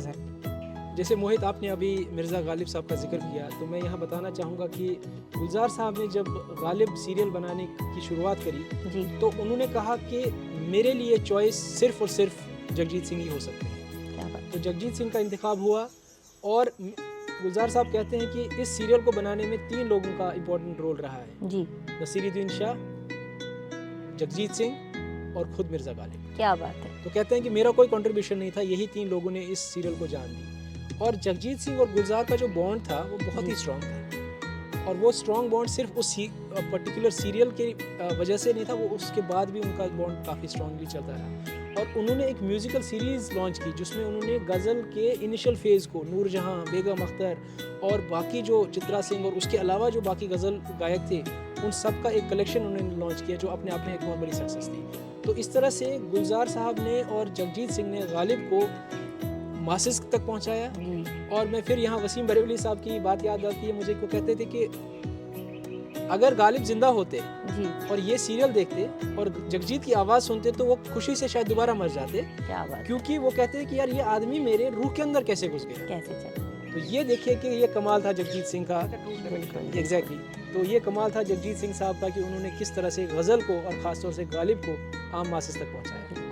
जैसे मोहित आपने अभी मिर्ज़ा गालिब साहब का जिक्र किया, तो मैं यहाँ बताना चाहूँगा कि गुलजार साहब ने जब गालिब सीरियल बनाने की शुरुआत करी, जी। तो उन्होंने कहा कि मेरे लिए चॉइस सिर्फ़ और सिर्फ जगजीत सिंह ही हो सकते हैं। क्या बात। तो जगजीत सिंह का इंतखाब हुआ और गुलजार साहब कहते हैं कि इस सीरियल को बनाने में 3 लोगों का इम्पोर्टेंट रोल रहा है, जी। नसीरुद्दीन शाह, जगजीत सिंह और ख़ुद मिर्ज़ा गालिब। क्या बात है। तो कहते हैं कि मेरा कोई कंट्रीब्यूशन नहीं था, यही 3 लोगों ने इस सीरियल को जान दी। और जगजीत सिंह और गुलजार का जो बॉन्ड था वो बहुत ही स्ट्रॉन्ग था, और वो स्ट्रॉन्ग बॉन्ड सिर्फ उस पर्टिकुलर सीरियल के वजह से नहीं था, वो उसके बाद भी उनका बॉन्ड काफ़ी स्ट्रॉन्गली चलता रहा। और उन्होंने एक म्यूज़िकल सीरीज़ लॉन्च की जिसमें उन्होंने गज़ल के इनिशियल फेज़ को नूरजहां, बेगम अख्तर और बाकी जो चित्रा सिंह और उसके अलावा जो बाकी गज़ल गायक थे, उन सब का एक कलेक्शन उन्होंने लॉन्च किया जो अपने आप में एक बहुत बड़ी सक्सेस थी। तो इस तरह से गुलजार साहब ने और जगजीत सिंह ने गालिब को मासेस तक पहुंचाया। और मैं फिर यहाँ वसीम बरेलवी साहब की बात याद आती है मुझे, को कहते थे कि अगर गालिब जिंदा होते जी। और ये सीरियल देखते और जगजीत की आवाज़ सुनते तो वो खुशी से शायद दोबारा मर जाते। क्या बात। क्योंकि वो कहते हैं कि यार ये आदमी मेरे रूह के अंदर कैसे घुस गया। कैसे चल। तो ये देखिए कि ये कमाल था जगजीत सिंह का। बिल्कुल। एग्जैक्टली। तो ये कमाल था जगजीत सिंह साहब का कि उन्होंने किस तरह से गज़ल को और ख़ासतौर से गालिब को आम मासेस तक पहुँचाया।